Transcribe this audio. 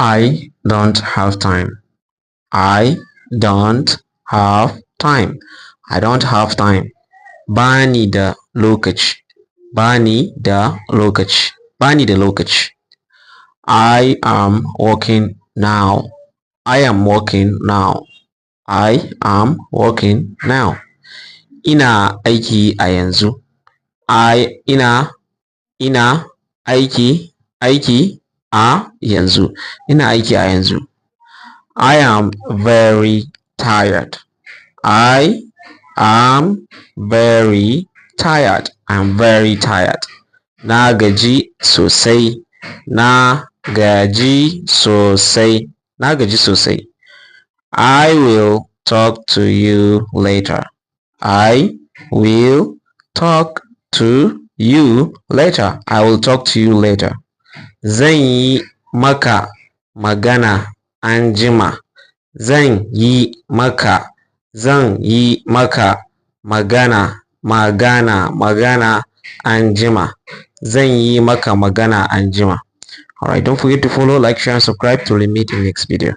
I don't have time. I don't have time. I don't have time. Bani da lokaci. Bani da lokaci. Bani da lokaci. I am working now. I am working now. I am working now. Ina aiki a yanzu. Ina aiki a yanzu. Ina aiki a yanzu. I am very tired. I am very tired. I am very tired. Na gaji sosai. Na gaji sosai. Na gaji sosai. I will talk to you later. I will talk to you later. I will talk to you later. Zan yi maka magana anjima. Zan yi maka magana anjima. Zan yi maka magana anjima. Alright, don't forget to follow, like, share, and subscribe till we meet in the next video.